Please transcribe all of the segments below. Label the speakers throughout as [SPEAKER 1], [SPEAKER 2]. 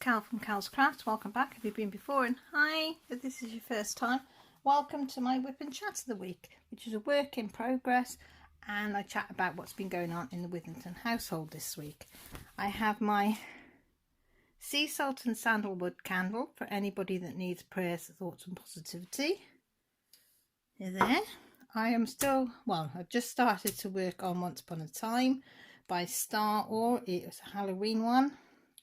[SPEAKER 1] Cal from Cal's Crafts. Welcome back if you've been before, and hi if this is your first time. Welcome to my Whip and Chat of the week, which is a work in progress, and I chat about what's been going on in the Withington household this week. I have my sea salt and sandalwood candle for anybody that needs prayers, thoughts and positivity. There. I am still, well, I've just started to work on Once Upon a Time by Star Or. It was a Halloween one,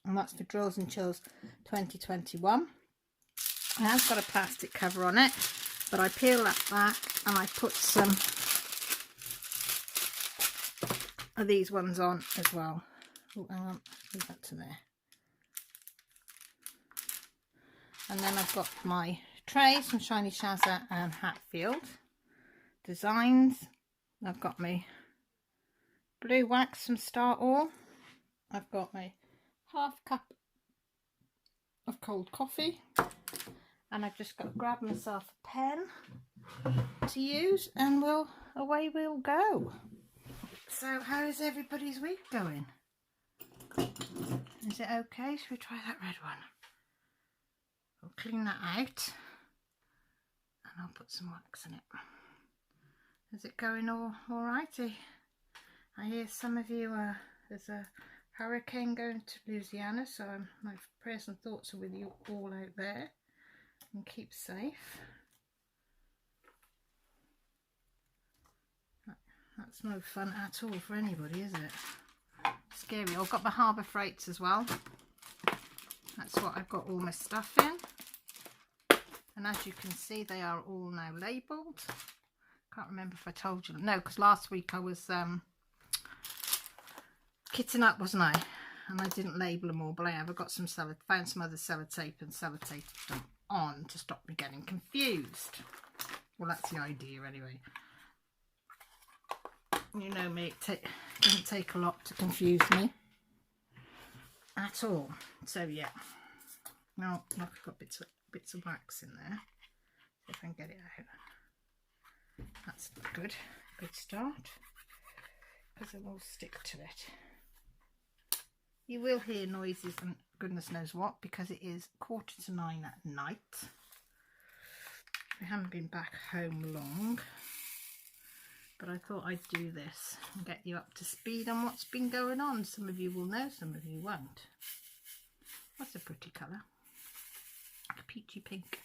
[SPEAKER 1] and that's for Drills and Chills 2021. It has got a plastic cover on it, but I peel that back and I put some of these ones on as well. Oh, hang on, leave that to there. And then I've got my trays from Shiny Shazza and Hatfield Designs. I've got my blue wax from Star Or. I've got my half cup of cold coffee, and I've just got to grab myself a pen to use, and away we'll go. So how is everybody's week going? Is it okay? Should we try that red one? We'll clean that out and I'll put some wax in it. Is it going all righty? I hear some of you there's a hurricane going to Louisiana, so my prayers and thoughts are with you all out there, and keep safe. That's no fun at all for anybody, is it? Scary. I've got my Harbour Freights as well. That's what I've got all my stuff in, and as you can see they are all now labelled. Can't remember if I told you. No, because last week I was kitting up, wasn't I? And I didn't label them all, but I have. I got some found some other sellotape and sellotaped them on to stop me getting confused. Well, that's the idea anyway. You know me, it doesn't take a lot to confuse me at all. So yeah. Now I've got bits of wax in there. See if I can get it out. That's good. Good start. Because it will stick to it. You will hear noises and goodness knows what, because it is 9:15 at night. We haven't been back home long, but I thought I'd do this and get you up to speed on what's been going on. Some of you will know, some of you won't. That's a pretty colour, like a peachy pink.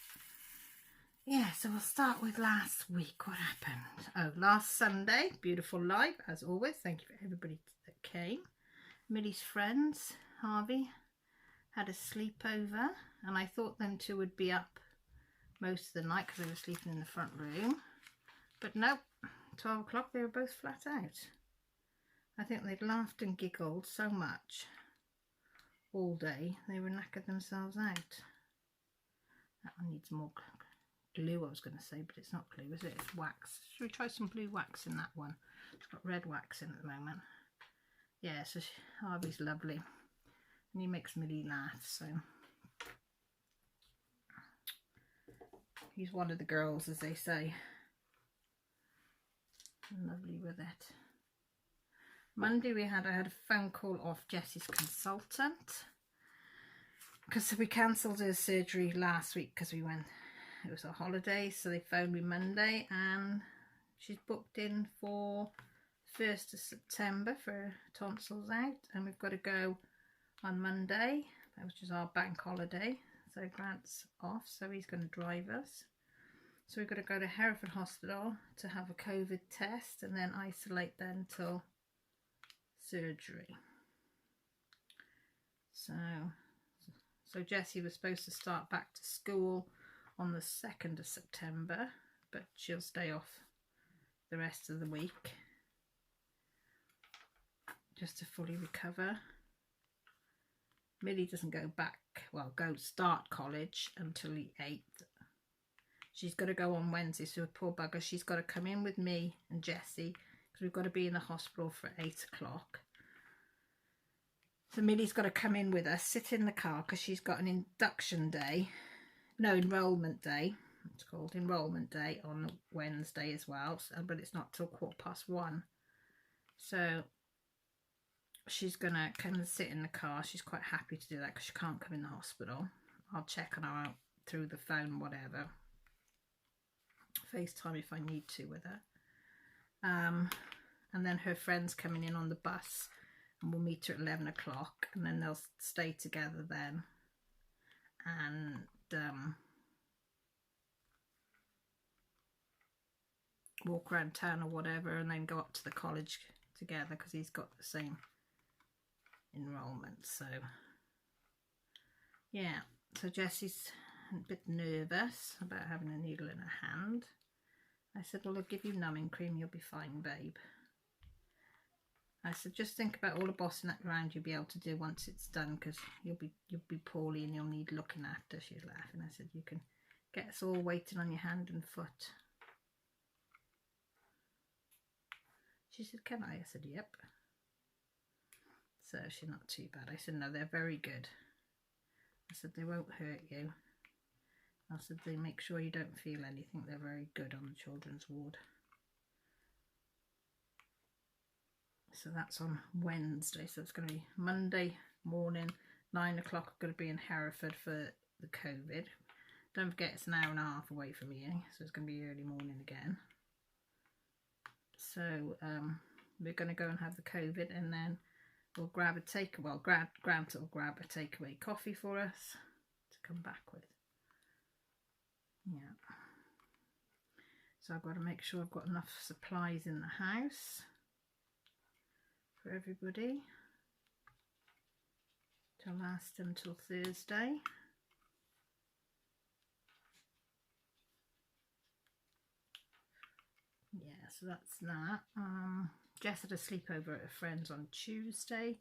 [SPEAKER 1] Yeah, so we'll start with last week. What happened? Oh, last Sunday, beautiful live as always. Thank you for everybody that came. Millie's friends, Harvey, had a sleepover, and I thought them two would be up most of the night because they were sleeping in the front room. But nope, 12 o'clock they were both flat out. I think they'd laughed and giggled so much all day they were knackered themselves out. That one needs more glue, I was going to say, but it's not glue, is it? It's wax. Should we try some blue wax in that one? It's got red wax in at the moment. Yeah, so Harvey's lovely, and he makes Millie laugh, so he's one of the girls, as they say. Lovely with it. Monday I had a phone call off Jessie's consultant, because we cancelled her surgery last week because it was a holiday, so they phoned me Monday and she's booked in for 1st of September for tonsils out, and we've got to go on Monday, which is our bank holiday, so Grant's off, so he's going to drive us. So we've got to go to Hereford Hospital to have a COVID test and then isolate then till surgery. So Jessie was supposed to start back to school on the 2nd of September, but she'll stay off the rest of the week just to fully recover. Millie doesn't go back, well, start college until the 8th. She's got to go on Wednesday, so poor bugger, she's got to come in with me and Jessie because we've got to be in the hospital for 8 o'clock. So Millie's got to come in with us, sit in the car, because she's got an enrollment day. It's called enrollment day on Wednesday as well, but it's not till 1:15. So she's gonna come and sit in the car. She's quite happy to do that because she can't come in the hospital. I'll check on her out through the phone, whatever. FaceTime if I need to with her. And then her friend's coming in on the bus, and we'll meet her at 11 o'clock, and then they'll stay together then. And walk around town or whatever, and then go up to the college together because he's got the same enrollment. So yeah, so Jessie's a bit nervous about having a needle in her hand. I said, well, I'll give you numbing cream, you'll be fine, babe. I said, just think about all the bossing up around you'll be able to do once it's done, because you'll be poorly and you'll need looking after. She's laughing. I said, you can get us all waiting on your hand and foot. She said, can I? I said, yep. So she's not too bad. I said, no, they're very good. I said, they won't hurt you. I said, they make sure you don't feel anything. They're very good on the children's ward. So that's on Wednesday. So it's going to be Monday morning, 9 o'clock. I'm going to be in Hereford for the COVID. Don't forget, it's an hour and a half away from here. So it's going to be early morning again. So we're going to go and have the COVID, and then we'll grab a Grant will grab a takeaway coffee for us to come back with. Yeah. So I've got to make sure I've got enough supplies in the house for everybody to last until Thursday. Yeah, so that's that. Jess had a sleepover at a friend's on Tuesday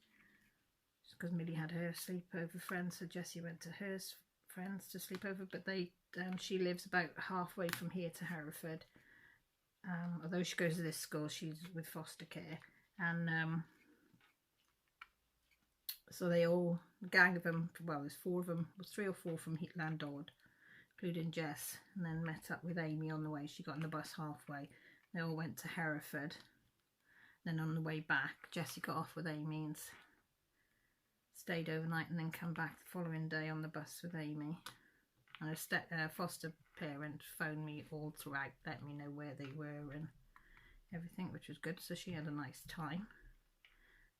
[SPEAKER 1] because Millie had her sleepover friends, so Jessie went to her friends to sleep over, but she lives about halfway from here to Hereford. Although she goes to this school, she's with foster care, and so they all, a gang of them, well, there's 4 of them, was 3 or 4 from Landord, including Jess, and then met up with Amy on the way. She got on the bus halfway. They all went to Hereford. Then on the way back, Jessie got off with Amy and stayed overnight, and then come back the following day on the bus with Amy. And her foster parent phoned me all throughout, let me know where they were and everything, which was good. So she had a nice time.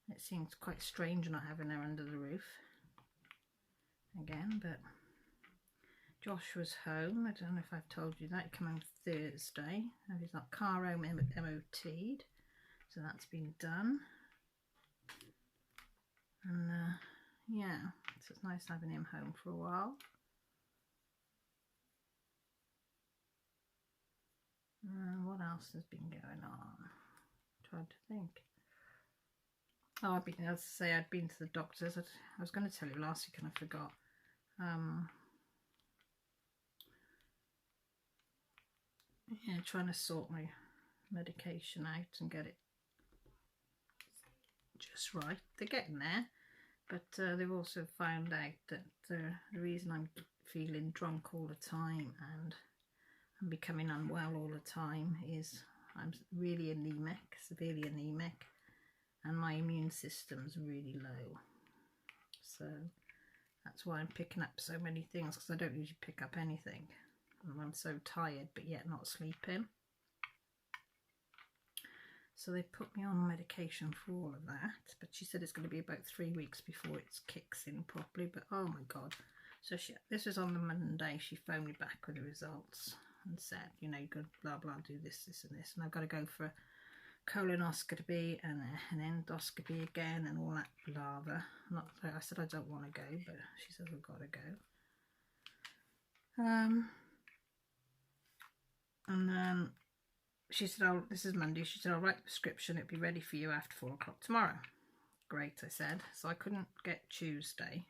[SPEAKER 1] It seems quite strange not having her under the roof again, but Josh was home. I don't know if I've told you that. He came on Thursday. He's got car home MOT'd, so that's been done. And yeah, so it's nice having him home for a while. What else has been going on? I'm trying to think. Oh, I've been, as I say, I'd been to the doctors. I was going to tell you last week and I forgot. Yeah, trying to sort my medication out and get it just right. They're getting there, but they've also found out that the reason I'm feeling drunk all the time and I'm becoming unwell all the time is I'm really anemic, severely anemic, and my immune system's really low. So that's why I'm picking up so many things, because I don't usually pick up anything. And I'm so tired but yet not sleeping. So they put me on medication for all of that, but she said it's going to be about 3 weeks before it kicks in properly. But oh my god. So this was on the Monday. She phoned me back with the results and said, you know, you could blah blah do this, this and this, and I've got to go for a colonoscopy and an endoscopy again and all that blather. I said I don't want to go, but she says I've got to go. And then she said, oh, this is Monday. She said, I'll write the prescription. It'll be ready for you after 4 o'clock tomorrow. Great, I said. So I couldn't get Tuesday.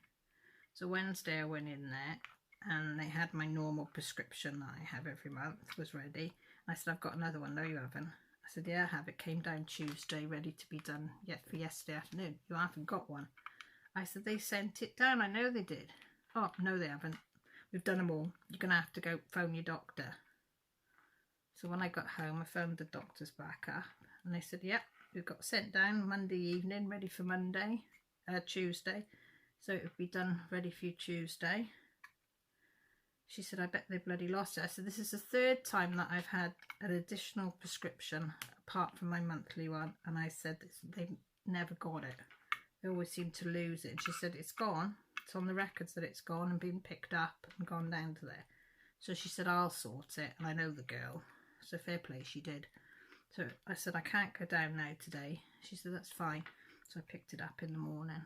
[SPEAKER 1] So Wednesday I went in there and they had my normal prescription that I have every month was ready. I said, I've got another one. No, you haven't. I said, yeah, I have. It came down Tuesday, ready to be done yet for yesterday afternoon. You haven't got one. I said, they sent it down. I know they did. Oh, no, they haven't. We've done them all. You're going to have to go phone your doctor. So when I got home, I phoned the doctors back up and they said, yep, It got sent down Monday evening, ready for Tuesday. So it would be done ready for you Tuesday. She said, I bet they bloody lost it. I said, this is the third time that I've had an additional prescription apart from my monthly one. And I said, they've never got it. They always seem to lose it. And she said, it's gone. It's on the records that it's gone and been picked up and gone down to there. So she said, I'll sort it. And I know the girl. So fair play, she did. So I said, I can't go down now today. She said, that's fine. So I picked it up in the morning.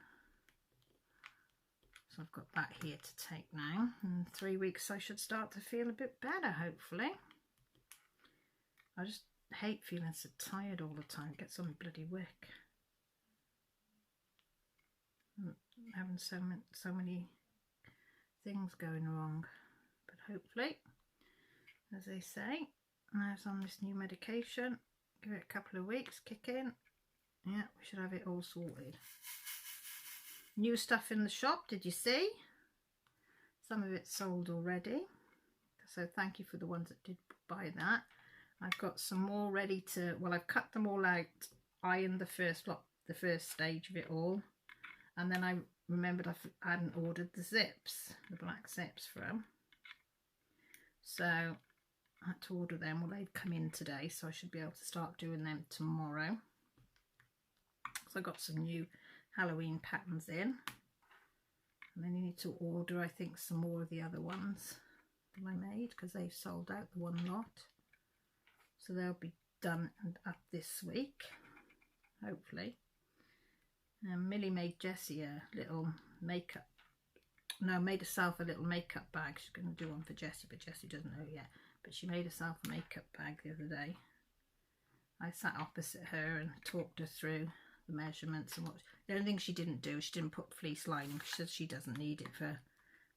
[SPEAKER 1] So I've got that here to take now. In 3 weeks I should start to feel a bit better, hopefully. I just hate feeling so tired all the time. It gets on my bloody wick. Having so many things going wrong. But hopefully, as they say, I was on this new medication. Give it a couple of weeks, kick in. Yeah, we should have it all sorted. New stuff in the shop, did you see? Some of it's sold already. So thank you for the ones that did buy that. I've got some more ready to, well, I've cut them all out, ironed the first lot, the first stage of it all. And then I remembered I hadn't ordered the zips, the black zips for them. So I had to order them. Well, they'd come in today, so I should be able to start doing them tomorrow. So I got some new Halloween patterns in. And then you need to order, I think, some more of the other ones that I made, because they've sold out the one lot. So they'll be done and up this week, hopefully. Millie made Jessie a little makeup, made herself a little makeup bag. She's going to do one for Jessie, but Jessie doesn't know yet. But she made herself a makeup bag the other day. I sat opposite her and talked her through the measurements and what. The only thing she didn't do, she didn't put fleece lining. She says she doesn't need it for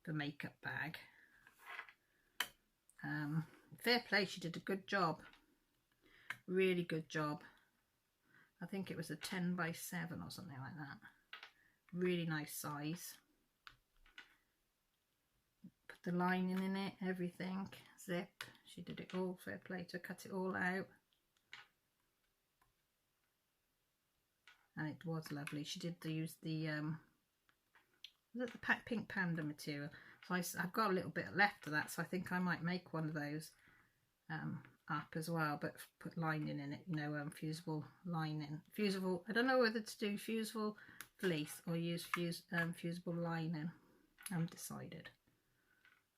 [SPEAKER 1] the makeup bag. Fair play, she did a good job. Really good job. I think it was a 10 by 7 or something like that. Really nice size. Put the lining in it, everything. Zip. She did it all. Fair play to cut it all out. And it was lovely. She did use the was it the pink panda material? So I've got a little bit left of that, so I think I might make one of those up as well, but put lining in it, you know, fusible lining. Fusible, I don't know whether to do fusible fleece or use fusible lining. I haven't decided.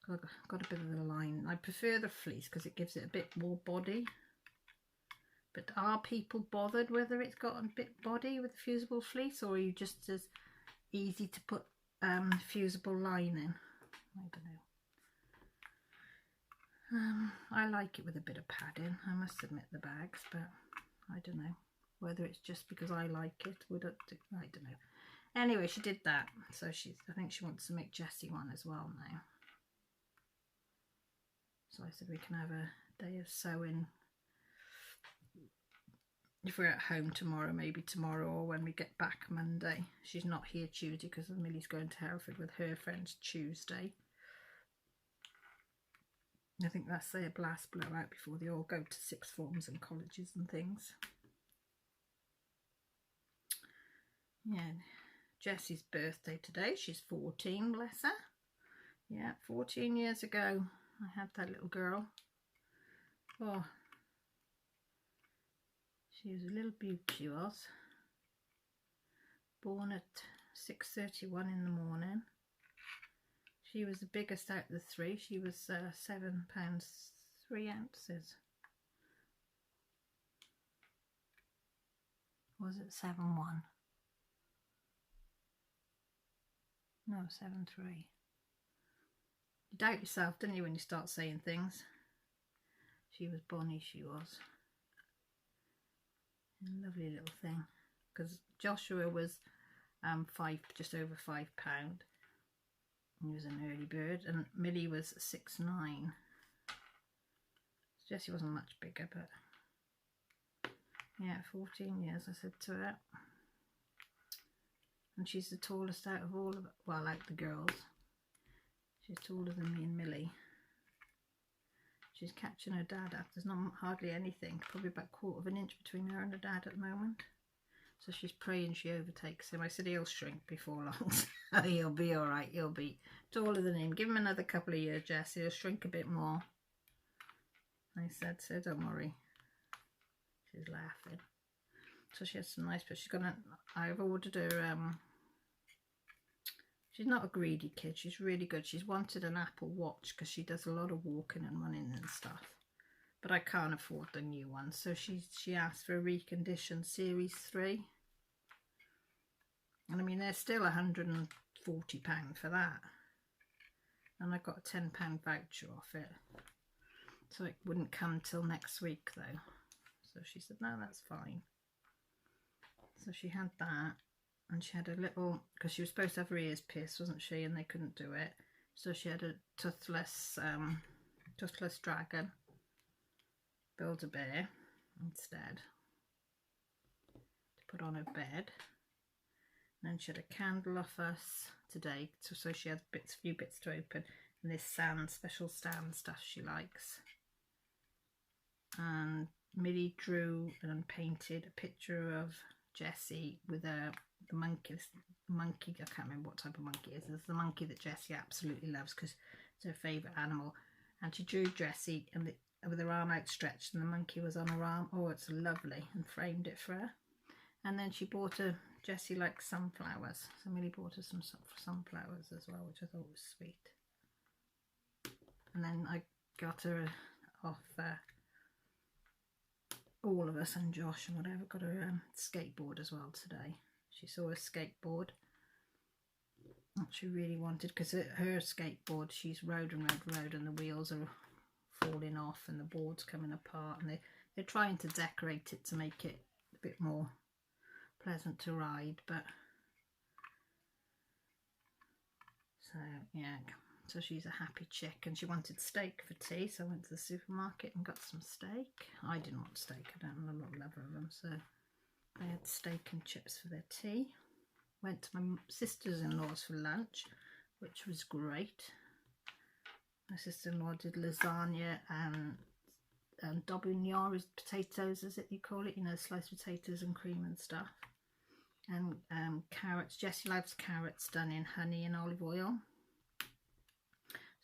[SPEAKER 1] Got a bit of the line. I prefer the fleece because it gives it a bit more body. But are people bothered whether it's got a bit body with the fusible fleece, or are you just as easy to put fusible lining? I don't know. I like it with a bit of padding, I must admit, the bags, but I don't know whether it's just because I like it. I don't know. Anyway, she did that, so I think she wants to make Jessie one as well now. So I said we can have a day of sewing if we're at home tomorrow, maybe tomorrow, or when we get back Monday. She's not here Tuesday because Millie's going to Hereford with her friends Tuesday. I think that's their blast blowout before they all go to sixth forms and colleges and things. Yeah, Jessie's birthday today. She's 14, bless her. Yeah, 14 years ago I had that little girl. Oh, she was a little beaut, she was. Born at 6:31 in the morning. She was the biggest out of the three. She was 7 pounds 3 ounces. Was it 7'1"? No, 7'3". You doubt yourself, didn't you, when you start saying things? She was bonny, she was. A lovely little thing. Because Joshua was just over £5. He was an early bird, and Millie was 6'9". Jessie wasn't much bigger, but yeah, 14 years, I said to her. And she's the tallest out of all of it. Well, out the girls. She's taller than me and Millie. She's catching her dad up. There's not hardly anything. Probably about 1/4 of an inch between her and her dad at the moment. So she's praying she overtakes him. I said he'll shrink before long. He'll be all right. He'll be taller than him. Give him another couple of years, Jess. He'll shrink a bit more. I said, so don't worry. She's laughing. So she has some nice, but she's gonna, I've ordered her, she's not a greedy kid. She's really good. She's wanted an Apple Watch because she does a lot of walking and running and stuff. But I can't afford the new one. So she asked for a reconditioned Series 3. And I mean, they're still £140 for that. And I got a £10 voucher off it. So it wouldn't come till next week though. So she said, no, that's fine. So she had that. And she had a little, because she was supposed to have her ears pierced, wasn't she? And they couldn't do it. So she had a toothless dragon. Build-A-Bear instead. To put on her bed. And then she had a candle off us today, so she had a few bits to open, and this special sand stuff she likes. And Millie drew and painted a picture of Jessie with the monkey. I can't remember what type of monkey it is. It's the monkey that Jessie absolutely loves because it's her favourite animal. And she drew Jessie and with her arm outstretched, and the monkey was on her arm. Oh, it's lovely, and framed it for her. And then she bought her, Jessie likes sunflowers, so Millie bought her some sunflowers as well, which I thought was sweet. And then I got her off all of us and Josh and whatever, got her skateboard as well today. She saw a skateboard that she really wanted, because her skateboard, she's rode and the wheels are falling off and the board's coming apart, and they're trying to decorate it to make it a bit more pleasant to ride. But so yeah, so she's a happy chick, and she wanted steak for tea, so I went to the supermarket and got some steak. I didn't want steak, I'm not a lover of them, so I had steak and chips for their tea. Went to my sister's-in-law's for lunch, which was great. My sister-in-law did lasagna and daubignon is potatoes, is it you call it? You know, sliced potatoes and cream and stuff. And carrots. Jessie loves carrots done in honey and olive oil.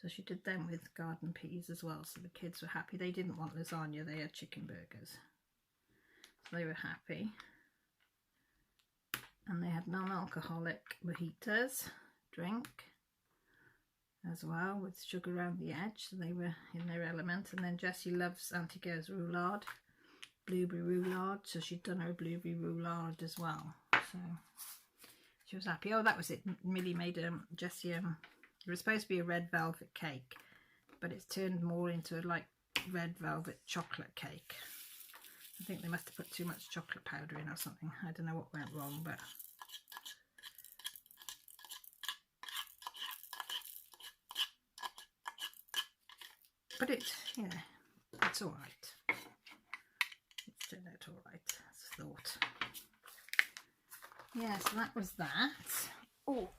[SPEAKER 1] So she did them with garden peas as well. So the kids were happy. They didn't want lasagna, they had chicken burgers. So they were happy. And they had non-alcoholic mojitos drink as well, with sugar around the edge, so they were in their element. And then Jessie loves Auntie Girl's roulade, blueberry roulade, so she'd done her blueberry roulade as well, so she was happy. Oh, that was it. Millie made Jessie it was supposed to be a red velvet cake, but it's turned more into a like red velvet chocolate cake. I think they must have put too much chocolate powder in or something. I don't know what went wrong, but it's, yeah, it's all right. It's turned out all right, as I thought. Yeah, so that was that. Oh,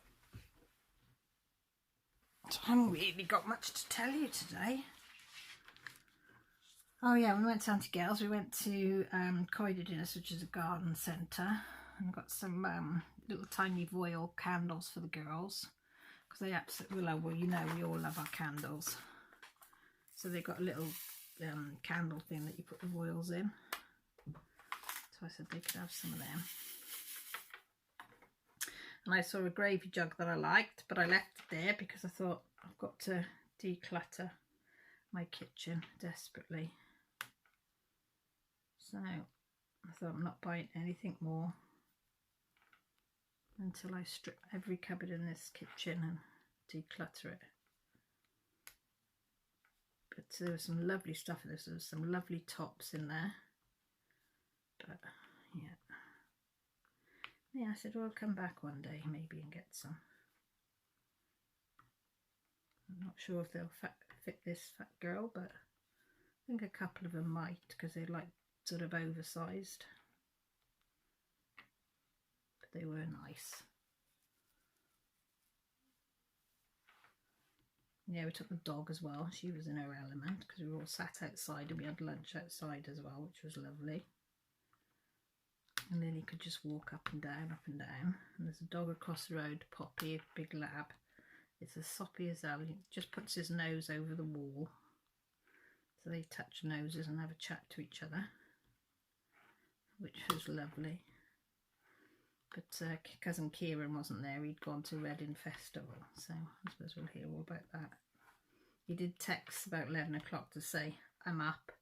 [SPEAKER 1] so I haven't really got much to tell you today. Oh yeah, we went to Auntie Girl's. We went to Corridor Dinners, which is a garden centre, and got some little tiny voile candles for the girls, because they absolutely love, well, you know, we all love our candles. So they got a little candle thing that you put the voiles in. So I said they could have some of them. And I saw a gravy jug that I liked, but I left it there because I thought I've got to declutter my kitchen desperately. So I thought I'm not buying anything more until I strip every cupboard in this kitchen and declutter it. But there was some lovely stuff in this. There was some lovely tops in there. But yeah, I said, well, I'll come back one day maybe and get some. I'm not sure if they'll fit this fat girl, but I think a couple of them might, because they're like sort of oversized. But they were nice. Yeah, we took the dog as well. She was in her element because we were all sat outside and we had lunch outside as well, which was lovely. And Lily could just walk up and down, up and down. And there's a dog across the road, Poppy, a big lab. It's as soppy as hell. He just puts his nose over the wall. So they touch noses and have a chat to each other, which was lovely. But cousin Kieran wasn't there. He'd gone to Reading Festival, so I suppose we'll hear all about that. He did text about 11 o'clock to say, I'm up.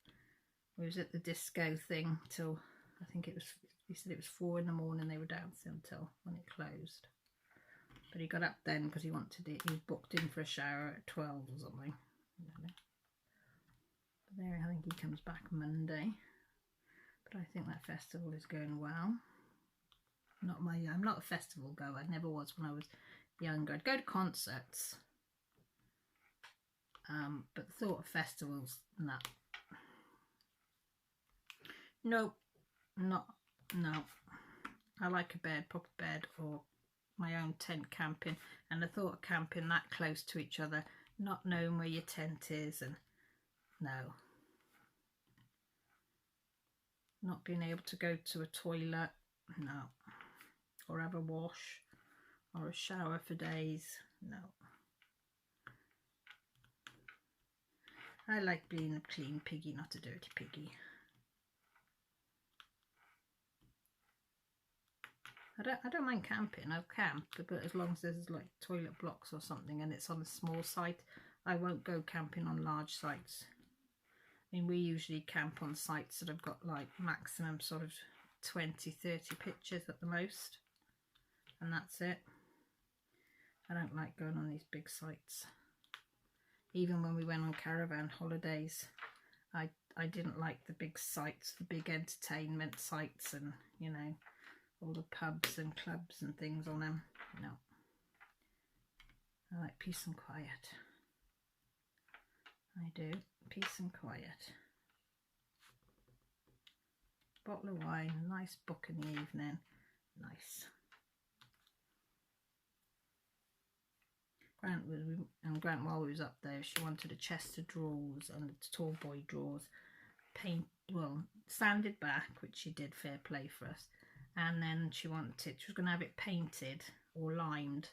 [SPEAKER 1] We was at the disco thing till, I think it was, he said it was 4 in the morning they were dancing until when it closed. But he got up then because he wanted it. He was booked in for a shower at 12 or something. But there, I think he comes back Monday. But I think that festival is going well. I'm not a festival goer. I never was when I was younger. I'd go to concerts. But the thought of festivals, nah. Nope. No. I like a bed, proper bed, or my own tent camping. And the thought of camping that close to each other, not knowing where your tent is, and no. Not being able to go to a toilet, no. Or have a wash, or a shower for days, no. I like being a clean piggy, not a dirty piggy. I don't mind camping. I'll camp, but as long as there's like toilet blocks or something and it's on a small site, I won't go camping on large sites. I mean, we usually camp on sites that have got like maximum sort of 20, 30 pictures at the most, and that's it. I don't like going on these big sites. Even when we went on caravan holidays, I didn't like the big sites, the big entertainment sites, and you know, all the pubs and clubs and things on them. No. I like peace and quiet. I do. Peace and quiet. Bottle of wine, a nice book in the evening. Nice. Grant, while we was up there, she wanted a chest of drawers and the tall boy drawers sanded back, which she did, fair play for us. And then she was going to have it painted or limed.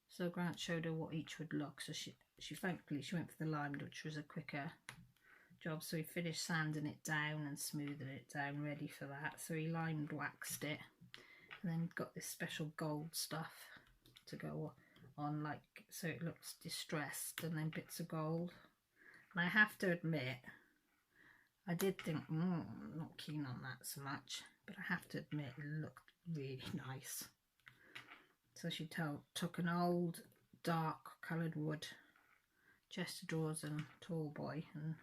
[SPEAKER 1] So Grant showed her what each would look. So she thankfully went for the limed, which was a quicker job. So he finished sanding it down and smoothing it down, ready for that. So he limed waxed it, and then got this special gold stuff to go on, like, so it looks distressed, and then bits of gold. And I have to admit, I did think, I'm not keen on that so much, but I have to admit it looked really nice. So she took an old dark coloured wood chest of drawers and tall boy and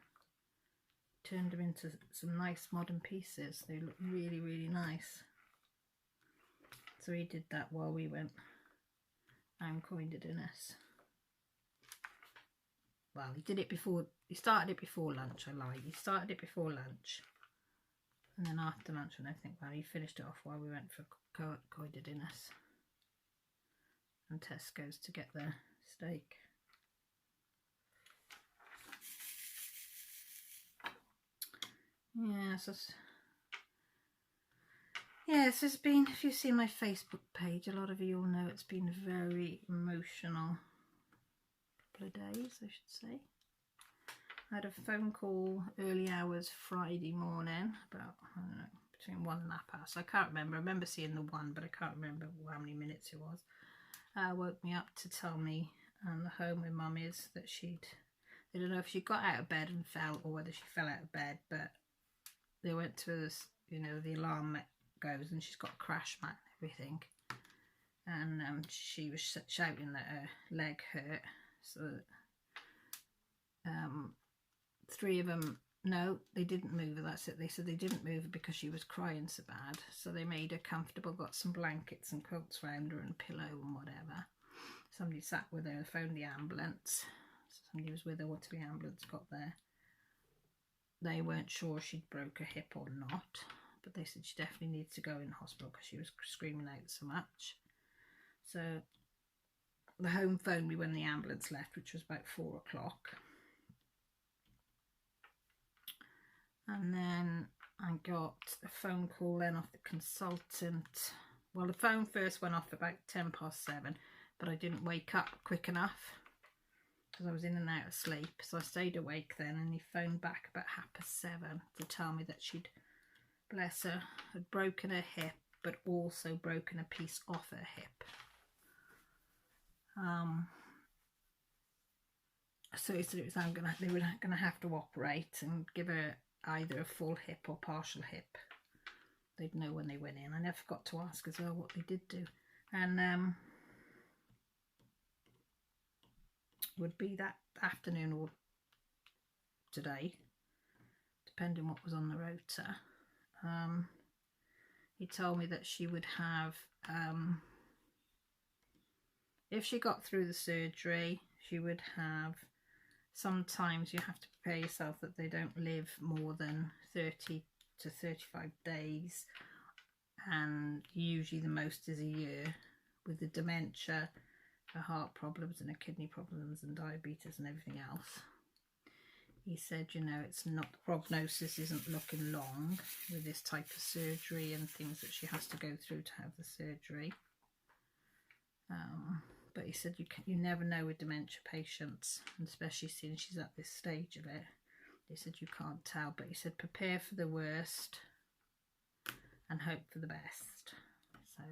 [SPEAKER 1] turned them into some nice modern pieces. They look really, really nice. So he did that while we went. I'm coined it in us. Well, he started it before lunch, I lied. He started it before lunch. And then after lunch, and I think, well, he finished it off while we went for coined it in us. And Tesco's to get their steak. Yes, it's been, if you see my Facebook page, a lot of you will know it's been a very emotional couple of days, I should say. I had a phone call early hours Friday morning, about, I don't know, between 1 and 1:30. I can't remember. I remember seeing the 1, but I can't remember how many minutes it was. Woke me up to tell me the home where Mum is that I don't know if she got out of bed and fell, or whether she fell out of bed, but they went to this, you know, the alarm goes and she's got a crash mat and everything, and she was shouting that her leg hurt. So 3 of them, no, they didn't move her, that's it. They said they didn't move her because she was crying so bad, so they made her comfortable, got some blankets and quilts around her and a pillow and whatever. Somebody sat with her, phoned the ambulance. Somebody was with her until the ambulance got there. They weren't sure she'd broke her hip or not, but they said she definitely needs to go in hospital because she was screaming out so much. So the home phoned me when the ambulance left, which was about 4 o'clock. And then I got a phone call then off the consultant. Well, the phone first went off about 7:10, but I didn't wake up quick enough because I was in and out of sleep. So I stayed awake then, and he phoned back about 7:30 to tell me that she'd, bless her, had broken her hip, but also broken a piece off her hip. So he said they were going to have to operate and give her either a full hip or partial hip. They'd know when they went in. I never forgot to ask as well what they did do. And would be that afternoon or today, depending what was on the rota. He told me that she would have, if she got through the surgery, she would have, sometimes you have to prepare yourself that they don't live more than 30 to 35 days, and usually the most is a year. With the dementia, her heart problems and her kidney problems and diabetes and everything else. He said, you know, it's not, the prognosis isn't looking long with this type of surgery and things that she has to go through to have the surgery. But he said you never know with dementia patients, and especially since she's at this stage of it. He said you can't tell, but he said prepare for the worst and hope for the best. So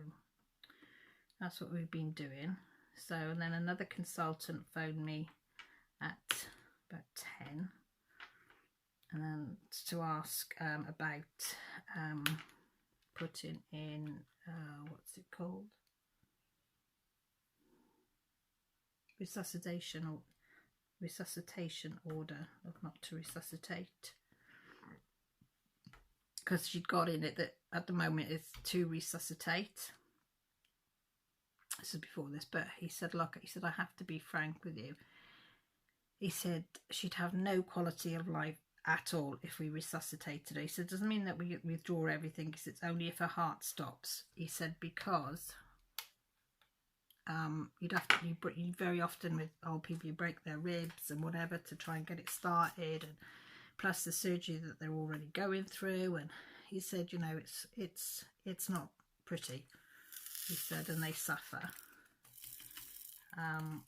[SPEAKER 1] that's what we've been doing. So, and then another consultant phoned me at about 10, and then to ask about putting in what's it called, resuscitation order, or not to resuscitate, because she'd got in it that at the moment it's to resuscitate. This is before this, but he said, look, he said, I have to be frank with you. He said she'd have no quality of life at all if we resuscitated her. He said, doesn't mean that we withdraw everything, because it's only if her heart stops. He said, because you very often with old people, you break their ribs and whatever to try and get it started, and plus the surgery that they're already going through. And he said, you know, it's not pretty. He said, and they suffer. And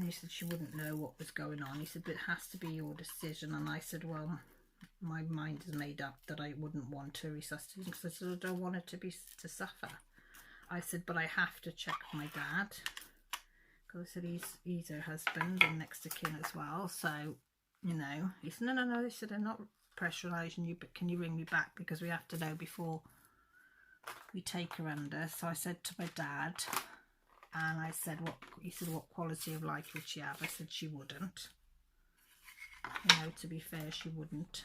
[SPEAKER 1] he said she wouldn't know what was going on. He said, but it has to be your decision. And I said, well, my mind is made up that I wouldn't want to resuscitate, because I said, I don't want her to suffer. I said, but I have to check my dad, because I said he's her husband and next to kin as well. So, you know, he said, no. He said, I'm not pressurising you, but can you ring me back, because we have to know before we take her under. So I said to my dad, and I said, he said, what quality of life would she have? I said she wouldn't. You know, to be fair, she wouldn't.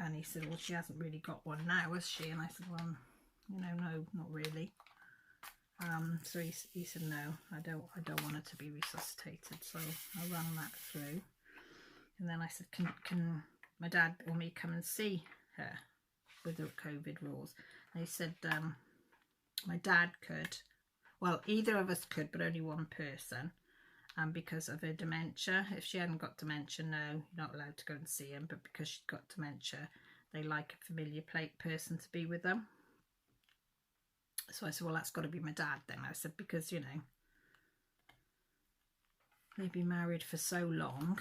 [SPEAKER 1] And he said, well, she hasn't really got one now, has she? And I said, well, you know, no, not really. So he said, no, I don't want her to be resuscitated. So I ran that through, and then I said, can my dad or me come and see her with the COVID rules? And he said, my dad could. Well, either of us could, but only one person. And because of her dementia, if she hadn't got dementia, no, you're not allowed to go and see him. But because she's got dementia, they like a familiar person to be with them. So I said, well, that's got to be my dad then. I said, because, you know, they've been married for so long,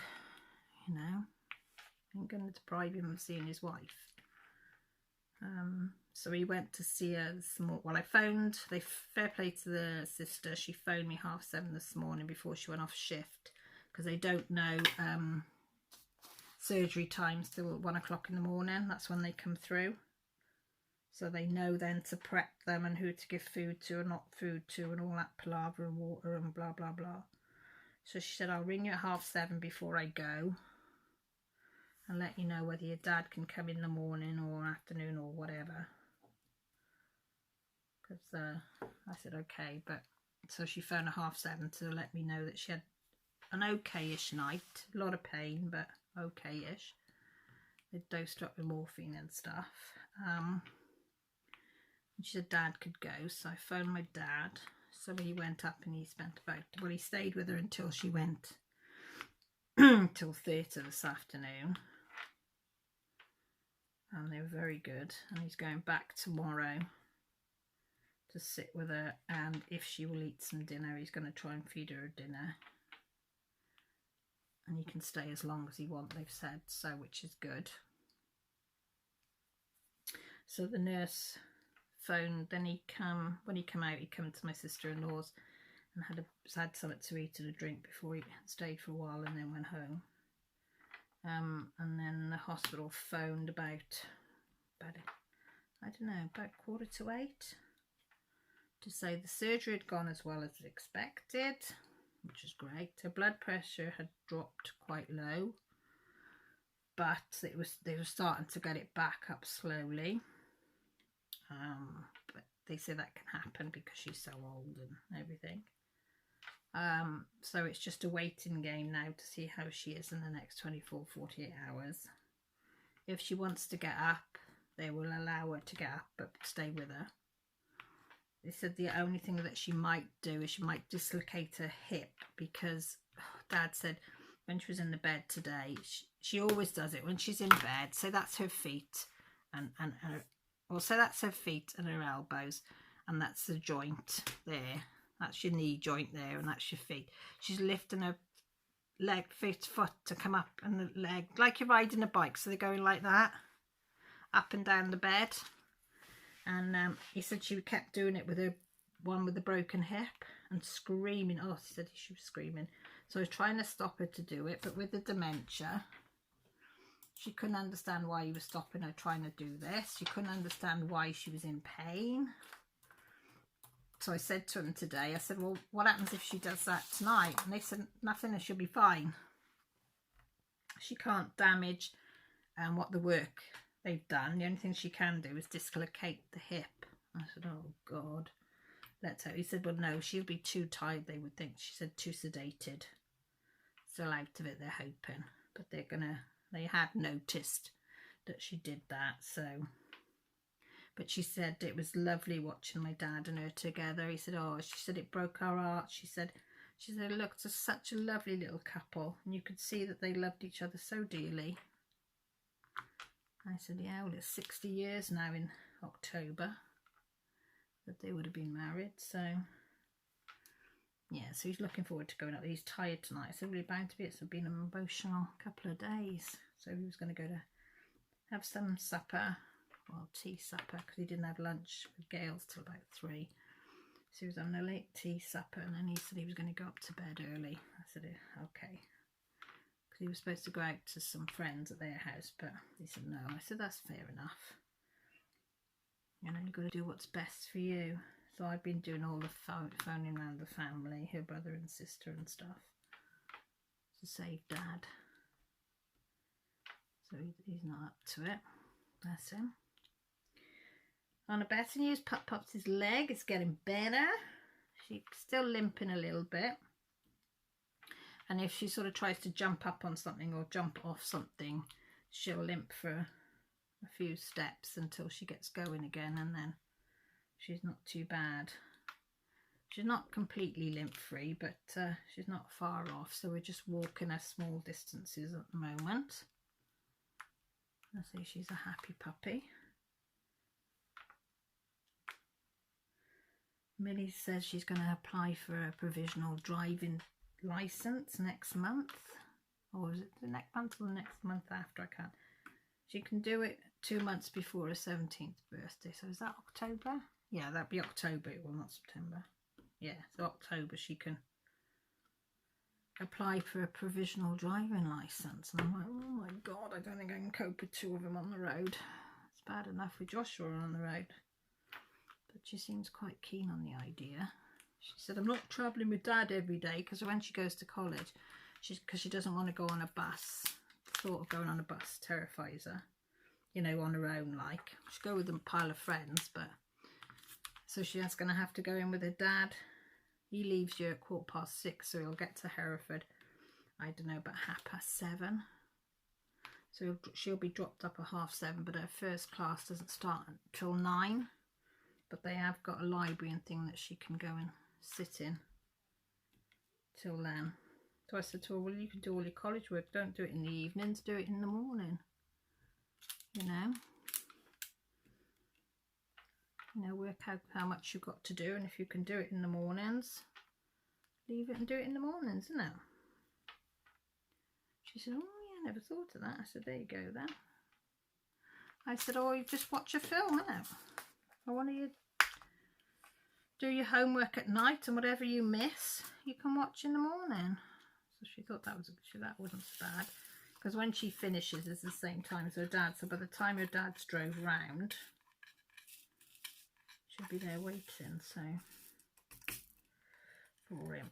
[SPEAKER 1] you know, I ain't going to deprive him of seeing his wife. So he went to see her this morning. Well, I phoned, fair play to the sister, she phoned me 7:30 this morning before she went off shift, because they don't know surgery times till 1 o'clock in the morning. That's when they come through. So they know then to prep them and who to give food to and not food to and all that palaver and water and blah, blah, blah. So she said, I'll ring you at 7:30 before I go and let you know whether your dad can come in the morning or afternoon or whatever. Because I said, okay. But so she phoned at 7:30 to let me know that she had an okay-ish night. A lot of pain, but okay-ish. They dosed her up with morphine and stuff. And she said dad could go, so I phoned my dad. So he went up and he spent about, well, he stayed with her until she went till theatre this afternoon. and they were very good, and he's going back tomorrow to sit with her, and if she will eat some dinner, he's going to try and feed her dinner, and he can stay as long as he wants, they've said, so, which is good. So the nurse phoned, then when he came out, he came to my sister-in-law's and had something to eat and a drink before he stayed for a while and then went home. And then the hospital phoned about I don't know, about 7:45 to say the surgery had gone as well as expected, which is great. Her blood pressure had dropped quite low, but they were starting to get it back up slowly. But they say that can happen because she's so old and everything. So it's just a waiting game now to see how she is in the next 24-48 hours. If she wants to get up, they will allow her to get up, but stay with her. They said the only thing that she might do is she might dislocate her hip, because Dad said when she was in the bed today, she always does it when she's in bed. So that's her feet and her, well, so that's her feet and her elbows, and that's the joint there. That's your knee joint there, and that's your feet. She's lifting her foot to come up, and the leg, like you're riding a bike. So they're going like that, up and down the bed. And he said she kept doing it with her one with the broken hip and screaming. Oh, he said she was screaming. So I was trying to stop her to do it, but with the dementia, she couldn't understand why he was stopping her trying to do this. She couldn't understand why she was in pain. So I said to him today, I said, well, what happens if she does that tonight? And they said, nothing, she'll be fine. She can't damage what the work they've done. The only thing she can do is dislocate the hip. I said, oh, God. Let's hope. He said, well, no, she'll be too tired, they would think. She said, too sedated. Still out of it, they're hoping. But they had noticed that she did that, so... But she said it was lovely watching my dad and her together. He said, oh, she said it broke her heart. She said it looked as such a lovely little couple, and you could see that they loved each other so dearly. I said, yeah, well, it's 60 years now in October that they would have been married. So, yeah, so he's looking forward to going up. He's tired tonight. So really bound to be. It's been an emotional couple of days. So he was going to go to have some supper. Well, tea supper, because he didn't have lunch with Gail's till about 3. So he was having a late tea supper, and then he said he was going to go up to bed early. I said, okay. Because he was supposed to go out to some friends at their house, but he said no. I said, that's fair enough. You know, you've got to do what's best for you. So I've been doing all the phoning around the family, her brother and sister and stuff, to save Dad. So he's not up to it. Bless him. On a better news, Pop's leg is getting better. She's still limping a little bit. And if she sort of tries to jump up on something or jump off something, she'll limp for a few steps until she gets going again, and then she's not too bad. She's not completely limp-free, but she's not far off. So we're just walking her small distances at the moment. I see she's a happy puppy. Millie says she's going to apply for a provisional driving licence next month. Or is it the next month or the next month after? I can't. She can do it 2 months before her 17th birthday. So is that October? Yeah, that'd be October. Well, not September. Yeah, so October she can apply for a provisional driving licence. And I'm like, oh my God, I don't think I can cope with 2 of them on the road. It's bad enough with Joshua on the road. But she seems quite keen on the idea. She said, I'm not travelling with Dad every day, because when she goes to college, because she doesn't want to go on a bus. The thought of going on a bus terrifies her, you know, on her own, like. She'll go with a pile of friends, but... So she's going to have to go in with her dad. He leaves here at 6:15, so he'll get to Hereford, I don't know, about 7:30. So she'll be dropped up at 7:30, but her first class doesn't start until 9. But they have got a library and thing that she can go and sit in till then. So I said to her, well, you can do all your college work. Don't do it in the evenings, do it in the morning. You know? You know, work out how much you've got to do, and if you can do it in the mornings, leave it and do it in the mornings, isn't it? She said, oh yeah, I never thought of that. I said, there you go then. I said, oh, you just watch a film, innit? Or one of you do your homework at night, and whatever you miss, you can watch in the morning. So she thought that wasn't so bad, because when she finishes, it's the same time as her dad. So by the time her dad's drove round, she'll be there waiting. So for him.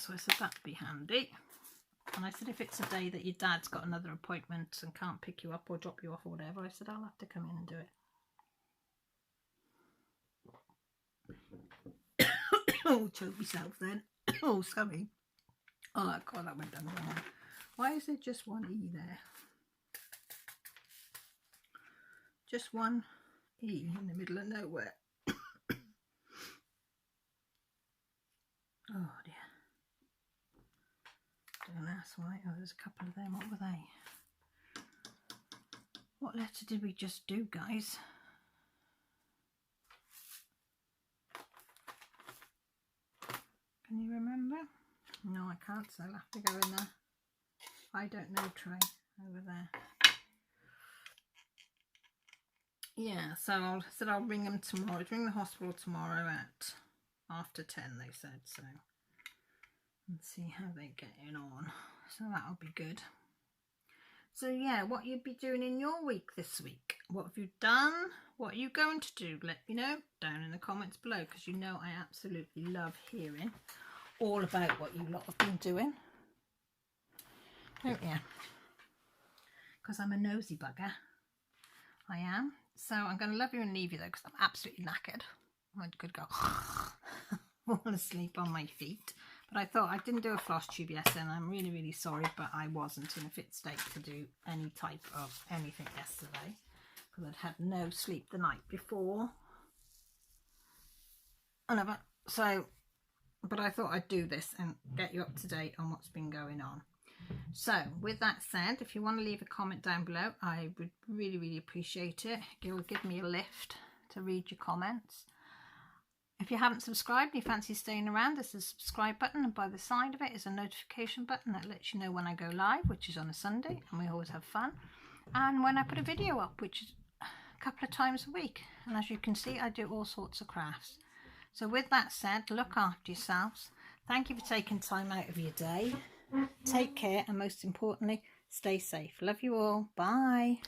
[SPEAKER 1] So I said that'd be handy. And I said, if it's a day that your dad's got another appointment and can't pick you up or drop you off or whatever, I said, I'll have to come in and do it. Oh, choke myself then. Oh, sorry. Oh, God, that went down wrong. Why is there just one E there? Just one E in the middle of nowhere. Oh, dear. Don't ask why. Oh, there's a couple of them. What were they? What letter did we just do, guys? Can you remember? No, I can't, so I'll have to go in the I don't know tray over there. Yeah, so I said I'll ring them tomorrow. Ring the hospital tomorrow at after 10, they said, so. And see how they're getting on. So that'll be good. So yeah, what you'd be doing in your week this week. What have you done? What are you going to do? Let me know down in the comments below, because you know I absolutely love hearing all about what you lot have been doing. Don't you? Because I'm a nosy bugger. I am. So I'm going to love you and leave you though, because I'm absolutely knackered. I could go fall asleep on my feet. But I thought I didn't do a floss tube yesterday, and I'm really, really sorry, but I wasn't in a fit state to do any type of anything yesterday, because I'd had no sleep the night before. But I thought I'd do this and get you up to date on what's been going on. So with that said, if you want to leave a comment down below, I would really, really appreciate it. It will give me a lift to read your comments. If you haven't subscribed and you fancy staying around, there's a subscribe button, and by the side of it is a notification button that lets you know when I go live, which is on a Sunday, and we always have fun, and when I put a video up, which is a couple of times a week. And as you can see, I do all sorts of crafts. So with that said, look after yourselves. Thank you for taking time out of your day. Take care, and most importantly, stay safe. Love you all. Bye.